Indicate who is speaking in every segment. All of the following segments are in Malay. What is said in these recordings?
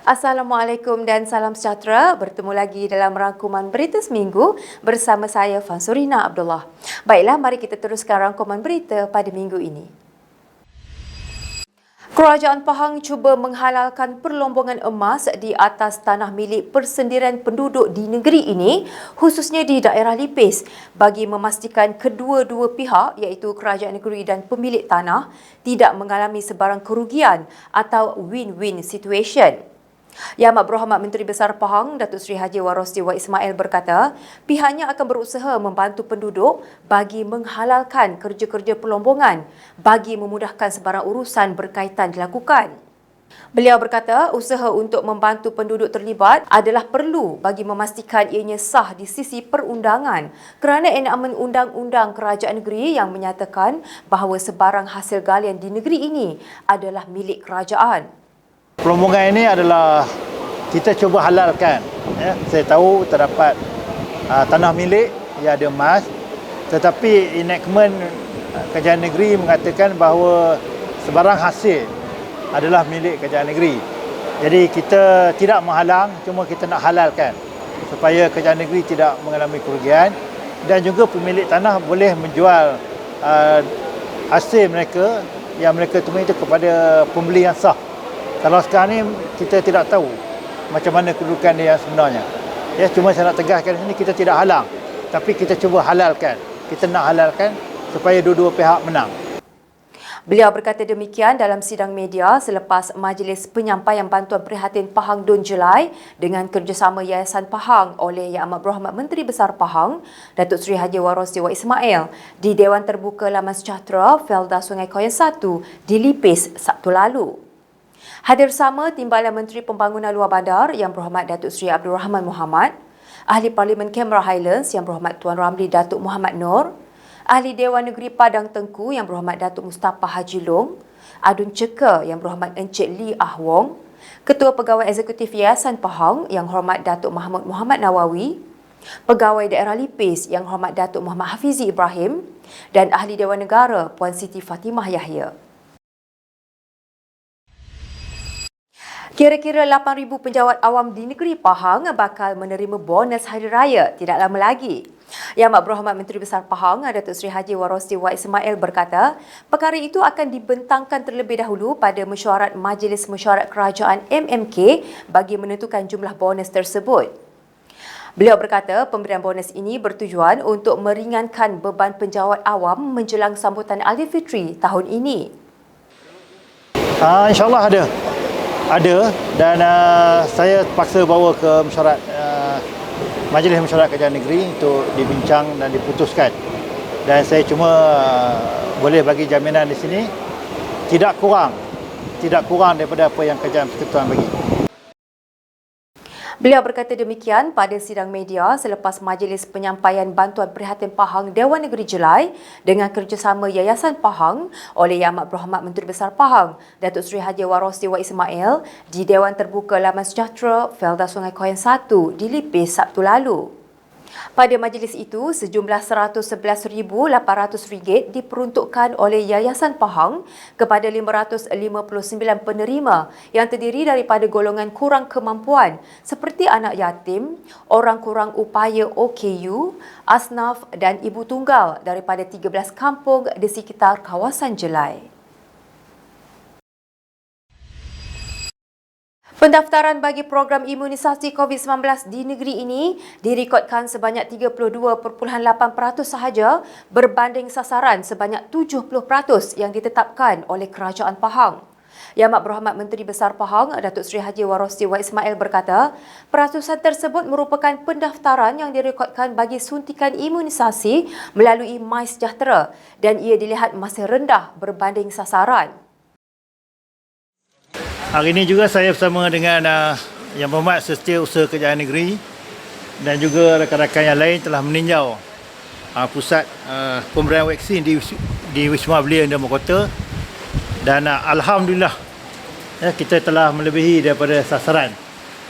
Speaker 1: Assalamualaikum dan salam sejahtera. Bertemu lagi dalam rangkuman berita seminggu bersama saya Fansurina Abdullah. Baiklah, mari kita teruskan rangkuman berita pada minggu ini. Kerajaan Pahang cuba menghalalkan perlombongan emas di atas tanah milik persendirian penduduk di negeri ini, khususnya di daerah Lipis, bagi memastikan kedua-dua pihak iaitu kerajaan negeri dan pemilik tanah tidak mengalami sebarang kerugian atau win-win situation. Yang Amat Berhormat Menteri Besar Pahang, Datuk Seri Haji Warosdi Wak Ismail berkata, pihaknya akan berusaha membantu penduduk bagi menghalalkan kerja-kerja perlombongan bagi memudahkan sebarang urusan berkaitan dilakukan. Beliau berkata, usaha untuk membantu penduduk terlibat adalah perlu bagi memastikan ianya sah di sisi perundangan kerana enakmen undang-undang kerajaan negeri yang menyatakan bahawa sebarang hasil galian di negeri ini adalah milik kerajaan.
Speaker 2: Perlombongan ini adalah kita cuba halalkan. Saya tahu terdapat tanah milik yang ada emas, tetapi enactment kerajaan negeri mengatakan bahawa sebarang hasil adalah milik kerajaan negeri. Jadi kita tidak menghalang, cuma kita nak halalkan supaya kerajaan negeri tidak mengalami kerugian dan juga pemilik tanah boleh menjual hasil mereka yang mereka temui itu kepada pembeli yang sah. Kalau sekarang ni kita tidak tahu macam mana kedudukan dia yang sebenarnya. Ya, cuma saya nak tegaskan sini kita tidak halang, tapi kita cuba halalkan. Kita nak halalkan supaya dua-dua pihak menang.
Speaker 1: Beliau berkata demikian dalam sidang media selepas Majlis Penyampaian Bantuan Prihatin Pahang Dun Julai dengan kerjasama Yayasan Pahang oleh Yang Amat Berhormat Menteri Besar Pahang, Datuk Seri Haji Warosdi Wak Ismail di Dewan Terbuka Laman Sejahtera Felda Sungai Koyan 1 di Lipis Sabtu lalu. Hadir bersama Timbalan Menteri Pembangunan Luar Bandar Yang Berhormat Datuk Seri Abdul Rahman Muhammad, Ahli Parlimen Canberra Highlands Yang Berhormat Tuan Ramli Datuk Muhammad Noor, Ahli Dewan Negeri Padang Tengku Yang Berhormat Datuk Mustafa Haji Long, Adun Ceka Yang Berhormat Encik Lee Ah Wong, Ketua Pegawai Eksekutif Yayasan Pahang Yang Hormat Datuk Mahmud Muhammad Nawawi, Pegawai Daerah Lipis Yang Hormat Datuk Muhammad Hafizi Ibrahim dan Ahli Dewan Negara Puan Siti Fatimah Yahya. Kira-kira 8,000 penjawat awam di negeri Pahang bakal menerima bonus Hari Raya tidak lama lagi. Yang Amat Berhormat Menteri Besar Pahang, Datuk Seri Haji Warosdi Wak Ismail berkata, perkara itu akan dibentangkan terlebih dahulu pada mesyuarat Majlis Mesyuarat Kerajaan MMK bagi menentukan jumlah bonus tersebut. Beliau berkata pemberian bonus ini bertujuan untuk meringankan beban penjawat awam menjelang sambutan Aidilfitri tahun ini.
Speaker 2: InsyaAllah ada dan saya terpaksa bawa ke mesyuarat Majlis Mesyuarat Kerajaan Negeri untuk dibincang dan diputuskan. Dan saya cuma boleh bagi jaminan di sini tidak kurang daripada apa yang Kerajaan Persekutuan bagi.
Speaker 1: Beliau berkata demikian pada sidang media selepas Majlis Penyampaian Bantuan Prihatin Pahang Dewan Negeri Julai dengan kerjasama Yayasan Pahang oleh Yang Amat Berhormat Menteri Besar Pahang, Datuk Seri Haji Warosdi Wak Ismail di Dewan Terbuka Laman Sejahtera Felda Sungai Koyan 1 di Lipis Sabtu lalu. Pada majlis itu, sejumlah RM111,800 diperuntukkan oleh Yayasan Pahang kepada 559 penerima yang terdiri daripada golongan kurang kemampuan seperti anak yatim, orang kurang upaya OKU, asnaf dan ibu tunggal daripada 13 kampung di sekitar kawasan Jelai. Pendaftaran bagi program imunisasi COVID-19 di negeri ini direkodkan sebanyak 32.8% sahaja berbanding sasaran sebanyak 70% yang ditetapkan oleh Kerajaan Pahang. Yang Amat Berhormat Menteri Besar Pahang, Datuk Seri Haji Warosdi Wak Ismail berkata, peratusan tersebut merupakan pendaftaran yang direkodkan bagi suntikan imunisasi melalui MySejahtera dan ia dilihat masih rendah berbanding sasaran.
Speaker 2: Hari ini juga saya bersama dengan Yang Berhormat Setiausaha Kerajaan Negeri dan juga rakan-rakan yang lain telah meninjau pusat pemberian vaksin di Wisma Belia dan Mahkota dan alhamdulillah kita telah melebihi daripada sasaran.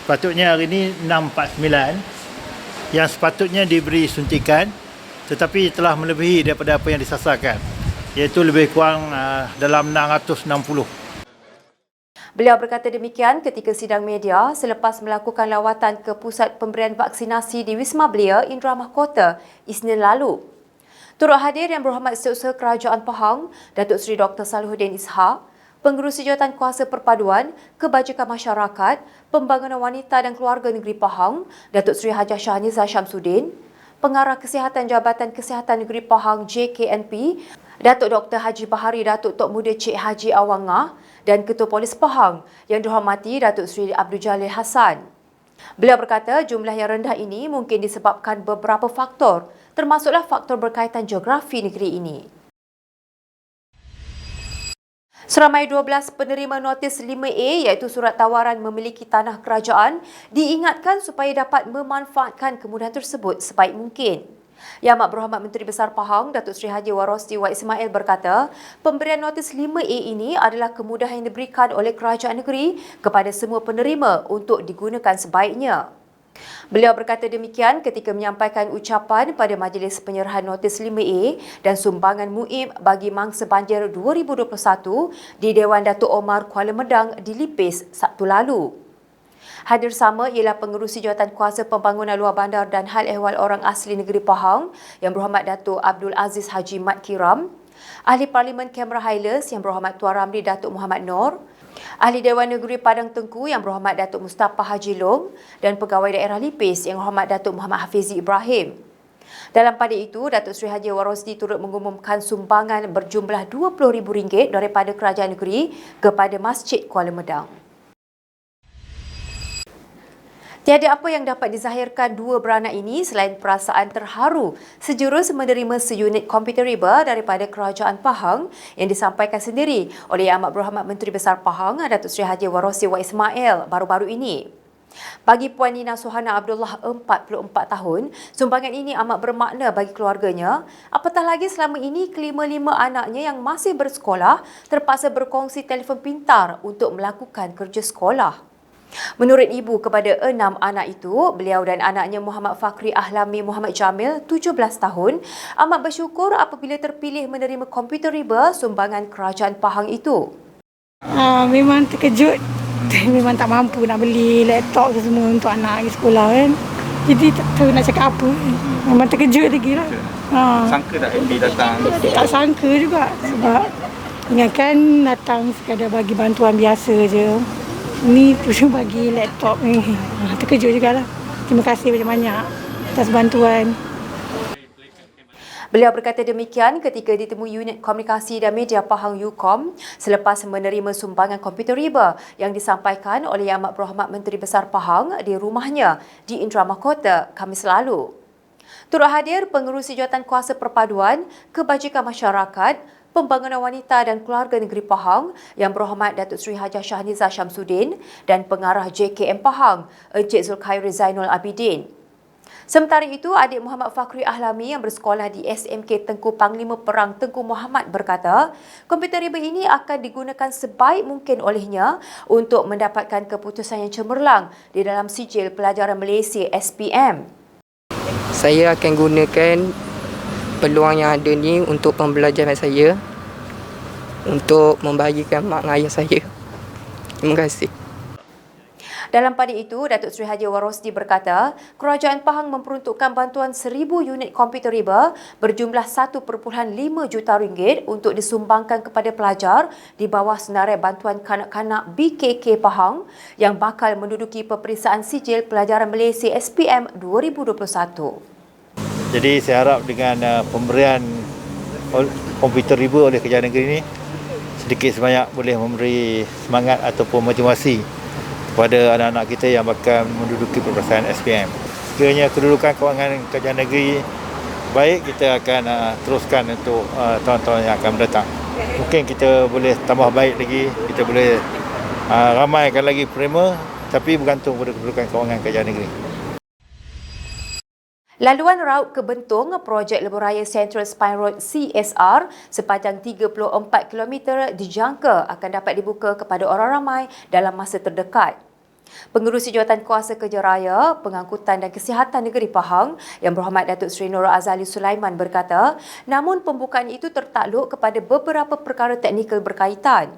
Speaker 2: Sepatutnya hari ini 649 yang sepatutnya diberi suntikan tetapi telah melebihi daripada apa yang disasarkan, iaitu lebih kurang dalam 660.
Speaker 1: Beliau berkata demikian ketika sidang media selepas melakukan lawatan ke pusat pemberian vaksinasi di Wisma Belia, Indra Mahkota, Isnin lalu. Turut hadir Yang Berhormat Setiausaha Kerajaan Pahang, Datuk Seri Dr. Salihuddin Ishak, Pengerusi Jawatan Kuasa Perpaduan, Kebajikan Masyarakat, Pembangunan Wanita dan Keluarga Negeri Pahang, Datuk Seri Hajah Shahnizah Syamsuddin, Pengarah Kesihatan Jabatan Kesihatan Negeri Pahang JKNP, Datuk Dr. Haji Bahari Datuk Tok Muda Cik Haji Awangah dan Ketua Polis Pahang yang dihormati Datuk Seri Abdul Jalil Hassan. Beliau berkata jumlah yang rendah ini mungkin disebabkan beberapa faktor, termasuklah faktor berkaitan geografi negeri ini. Seramai 12 penerima notis 5A iaitu surat tawaran memiliki tanah kerajaan diingatkan supaya dapat memanfaatkan kemudahan tersebut sebaik mungkin. Yang Amat Berhormat Menteri Besar Pahang, Datuk Seri Haji Warosdi Wak Ismail berkata, pemberian notis 5A ini adalah kemudahan yang diberikan oleh kerajaan negeri kepada semua penerima untuk digunakan sebaiknya. Beliau berkata demikian ketika menyampaikan ucapan pada majlis penyerahan notis 5A dan sumbangan MUIB bagi mangsa banjir 2021 di Dewan Datuk Omar Kuala Medang di Lipis Sabtu lalu. Hadir sama ialah Pengerusi Jawatan Kuasa Pembangunan Luar Bandar dan Hal Ehwal Orang Asli Negeri Pahang Yang Berhormat Datuk Abdul Aziz Haji Mat Kiram, Ahli Parlimen Cameron Highlands Yang Berhormat Tuan Ramli Datuk Muhammad Nor, Ahli Dewan Negeri Padang Tengku Yang Berhormat Datuk Mustafa Haji Long dan Pegawai Daerah Lipis Yang Berhormat Datuk Muhammad Hafizi Ibrahim. Dalam pada itu, Datuk Seri Haji Warosdi turut mengumumkan sumbangan berjumlah RM20,000 daripada kerajaan negeri kepada Masjid Kuala Medang. Tiada apa yang dapat dizahirkan dua beranak ini selain perasaan terharu sejurus menerima seunit komputer riba daripada Kerajaan Pahang yang disampaikan sendiri oleh Yang Amat Berhormat Menteri Besar Pahang, Datuk Seri Haji Warosdi Wak Ismail baru-baru ini. Bagi Puan Nina Suhana Abdullah, 44 tahun, sumbangan ini amat bermakna bagi keluarganya, apatah lagi selama ini kelima-lima anaknya yang masih bersekolah terpaksa berkongsi telefon pintar untuk melakukan kerja sekolah. Menurut ibu kepada 6 anak itu, beliau dan anaknya Muhammad Fakri Ahlami Muhammad Jamil, 17 tahun, amat bersyukur apabila terpilih menerima komputer riba sumbangan Kerajaan Pahang itu.
Speaker 3: Memang terkejut. Memang tak mampu nak beli laptop semua untuk anak pergi sekolah kan. Jadi tak tahu nak cakap apa. Memang terkejut lagi lah.
Speaker 4: Sangka tak MD datang?
Speaker 3: Tak sangka juga sebab ingatkan datang sekadar bagi bantuan biasa je. Ni terus bagi laptop ni. Terkejut jugalah. Terima kasih banyak-banyak atas bantuan.
Speaker 1: Beliau berkata demikian ketika ditemui Unit Komunikasi dan Media Pahang UKOM selepas menerima sumbangan komputer riba yang disampaikan oleh Yang Amat Berhormat Menteri Besar Pahang di rumahnya di Indra Mahkota Khamis lalu. Turut hadir Pengerusi Jawatan Kuasa Perpaduan, Kebajikan Masyarakat, Pembangunan Wanita dan Keluarga Negeri Pahang Yang Berhormat Datuk Seri Hajah Shahnizah Syamsuddin dan Pengarah JKM Pahang, Encik Zulkhairi Zainul Abidin. Sementara itu, adik Muhammad Fakri Ahlami yang bersekolah di SMK Tengku Panglima Perang Tengku Muhammad berkata, komputer riba ini akan digunakan sebaik mungkin olehnya untuk mendapatkan keputusan yang cemerlang di dalam sijil pelajaran Malaysia SPM.
Speaker 5: Saya akan gunakan peluang yang ada ni untuk pembelajaran saya, untuk membahagikan mak dan ayah saya. Terima kasih.
Speaker 1: Dalam pada itu, Datuk Seri Haji Warosdi berkata, Kerajaan Pahang memperuntukkan bantuan 1,000 unit komputer riba berjumlah 1.5 juta ringgit untuk disumbangkan kepada pelajar di bawah senarai bantuan kanak-kanak BKK Pahang yang bakal menduduki peperiksaan sijil pelajaran Malaysia SPM 2021.
Speaker 2: Jadi saya harap dengan pemberian komputer riba oleh kerajaan negeri ini sedikit sebanyak boleh memberi semangat ataupun motivasi kepada anak-anak kita yang bakal menduduki peperiksaan SPM. Sekiranya kedudukan kewangan kerajaan negeri baik, kita akan teruskan untuk tahun-tahun yang akan mendatang. Mungkin kita boleh tambah baik lagi, kita boleh ramaikan lagi prema, tapi bergantung pada kedudukan kewangan kerajaan negeri.
Speaker 1: Laluan raut ke Bentong, projek Lebuh Central Spine Road CSR sepanjang 34 km dijangka akan dapat dibuka kepada orang ramai dalam masa terdekat. Pengerusi Jawatan Kuasa Kerja Raya, Pengangkutan dan Kesihatan Negeri Pahang Yang Berhormat Datuk Seri Nurul Azali Sulaiman berkata, namun pembukaan itu tertakluk kepada beberapa perkara teknikal berkaitan.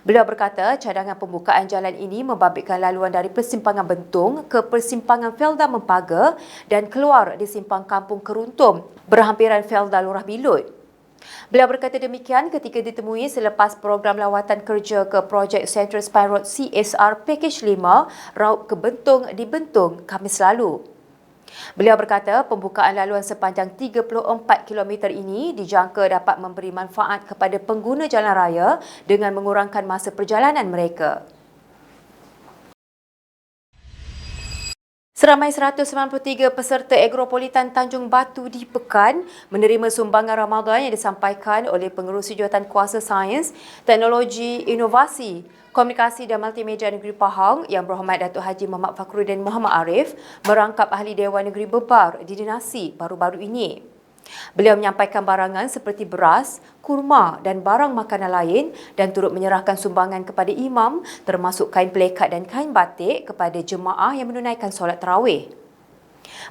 Speaker 1: Beliau berkata cadangan pembukaan jalan ini membabitkan laluan dari persimpangan Bentung ke persimpangan Felda Mempaga dan keluar di simpang Kampung Keruntum berhampiran Felda Lurah Bilut. Beliau berkata demikian ketika ditemui selepas program lawatan kerja ke projek Central Spine Road CSR Package 5 Raut ke Bentung di Bentung Khamis lalu. Beliau berkata pembukaan laluan sepanjang 34 km ini dijangka dapat memberi manfaat kepada pengguna jalan raya dengan mengurangkan masa perjalanan mereka. Seramai 193 peserta Agropolitan Tanjung Batu di Pekan menerima sumbangan Ramadan yang disampaikan oleh Pengerusi Jawatankuasa Sains, Teknologi, Inovasi, Komunikasi dan Multimedia Negeri Pahang Yang Berhormat Datuk Haji Muhammad Fakhruddin Muhammad Arif merangkap Ahli Dewan Negeri Bebar di Dinasi baru-baru ini. Beliau menyampaikan barangan seperti beras, kurma dan barang makanan lain dan turut menyerahkan sumbangan kepada imam termasuk kain pelekat dan kain batik kepada jemaah yang menunaikan solat tarawih.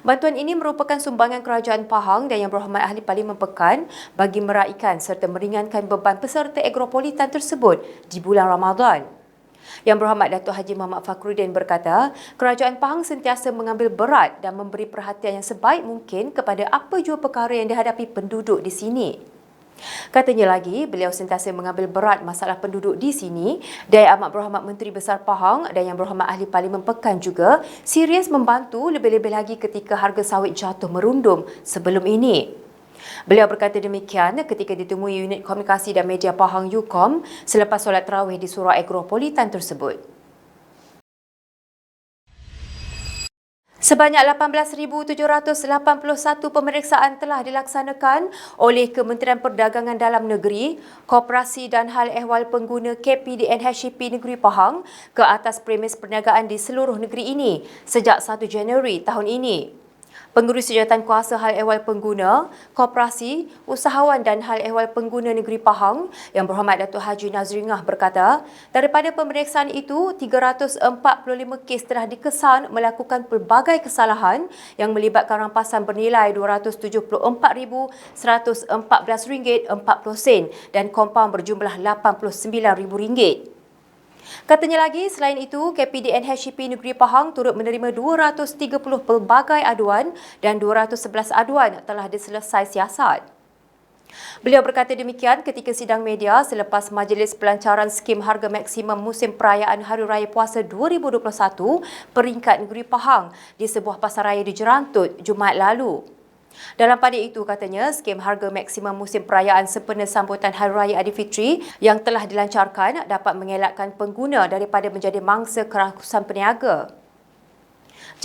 Speaker 1: Bantuan ini merupakan sumbangan Kerajaan Pahang dan Yang Berhormat Ahli Parlimen Pekan bagi meraikan serta meringankan beban peserta Agropolitan tersebut di bulan Ramadan. Yang Berhormat Datuk Haji Muhammad Fakhruddin berkata, Kerajaan Pahang sentiasa mengambil berat dan memberi perhatian yang sebaik mungkin kepada apa jua perkara yang dihadapi penduduk di sini. Katanya lagi, beliau sentiasa mengambil berat masalah penduduk di sini dan Yang Amat Berhormat Menteri Besar Pahang dan Yang Berhormat Ahli Parlimen Pekan juga serius membantu lebih-lebih lagi ketika harga sawit jatuh merundum sebelum ini. Beliau berkata demikian ketika ditemui unit komunikasi dan media Pahang UKOM selepas solat tarawih di surau Agropolitan tersebut. Sebanyak 18,781 pemeriksaan telah dilaksanakan oleh Kementerian Perdagangan Dalam Negeri, Koperasi dan Hal Ehwal Pengguna KPDN-HCP Negeri Pahang ke atas premis perniagaan di seluruh negeri ini sejak 1 Januari tahun ini. Pengerusi Jawatankuasa Hal Ehwal Pengguna, Koperasi, Usahawan dan Hal Ehwal Pengguna Negeri Pahang Yang Berhormat Datuk Haji Nazringah berkata, daripada pemeriksaan itu, 345 kes telah dikesan melakukan pelbagai kesalahan yang melibatkan rampasan bernilai RM274,114.40 dan kompaun berjumlah RM89,000. Katanya lagi, selain itu, KPDN-HCP Negeri Pahang turut menerima 230 pelbagai aduan dan 211 aduan telah diselesai siasat. Beliau berkata demikian ketika sidang media selepas Majlis Pelancaran Skim Harga Maksimum Musim Perayaan Hari Raya Puasa 2021 peringkat Negeri Pahang di sebuah pasaraya di Jerantut Jumaat lalu. Dalam pada itu katanya, skim harga maksimum musim perayaan sempena sambutan Hari Raya Aidilfitri yang telah dilancarkan dapat mengelakkan pengguna daripada menjadi mangsa kerangkusan peniaga.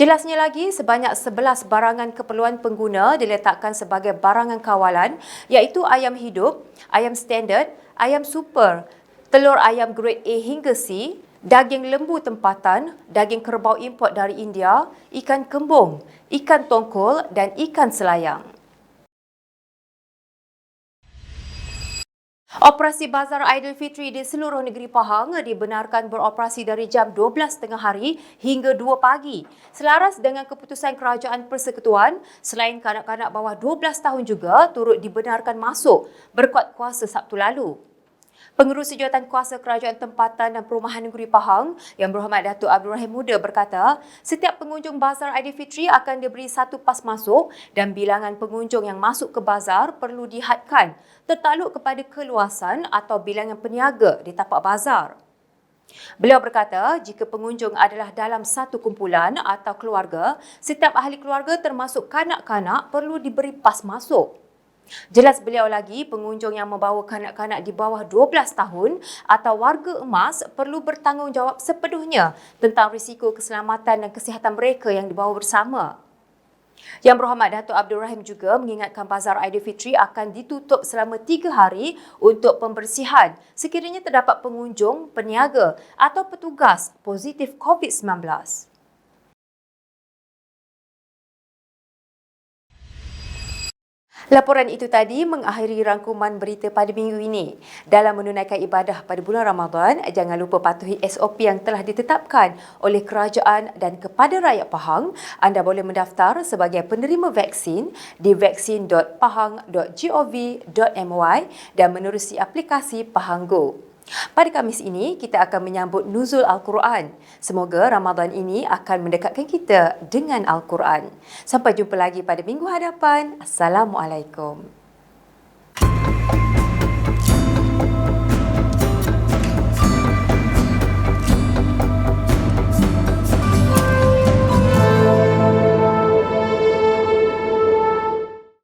Speaker 1: Jelasnya lagi, sebanyak 11 barangan keperluan pengguna diletakkan sebagai barangan kawalan iaitu ayam hidup, ayam standard, ayam super, telur ayam grade A hingga C, daging lembu tempatan, daging kerbau import dari India, ikan kembung, ikan tongkol dan ikan selayang. Operasi Bazar Aidilfitri di seluruh negeri Pahang dibenarkan beroperasi dari jam 12 tengah hari hingga 2 pagi. Selaras dengan keputusan Kerajaan Persekutuan, selain kanak-kanak bawah 12 tahun juga turut dibenarkan masuk berkuat kuasa Sabtu lalu. Pengerusi Jawatankuasa Kerajaan Tempatan dan Perumahan Negeri Pahang Yang Berhormat Datuk Abdul Rahim Muda berkata, setiap pengunjung Bazar Aidilfitri akan diberi satu pas masuk dan bilangan pengunjung yang masuk ke bazar perlu dihadkan tertakluk kepada keluasan atau bilangan peniaga di tapak bazar. Beliau berkata, jika pengunjung adalah dalam satu kumpulan atau keluarga, setiap ahli keluarga termasuk kanak-kanak perlu diberi pas masuk. Jelas beliau lagi, pengunjung yang membawa kanak-kanak di bawah 12 tahun atau warga emas perlu bertanggungjawab sepenuhnya tentang risiko keselamatan dan kesihatan mereka yang dibawa bersama. Yang Berhormat Datuk Abdul Rahim juga mengingatkan Bazar Aidilfitri akan ditutup selama 3 hari untuk pembersihan sekiranya terdapat pengunjung, peniaga atau petugas positif COVID-19. Laporan itu tadi mengakhiri rangkuman berita pada minggu ini. Dalam menunaikan ibadah pada bulan Ramadan, jangan lupa patuhi SOP yang telah ditetapkan oleh kerajaan dan kepada rakyat Pahang, anda boleh mendaftar sebagai penerima vaksin di vaksin.pahang.gov.my dan menerusi aplikasi Pahang Go. Pada Khamis ini, kita akan menyambut nuzul Al-Quran. Semoga Ramadan ini akan mendekatkan kita dengan Al-Quran. Sampai jumpa lagi pada minggu hadapan. Assalamualaikum.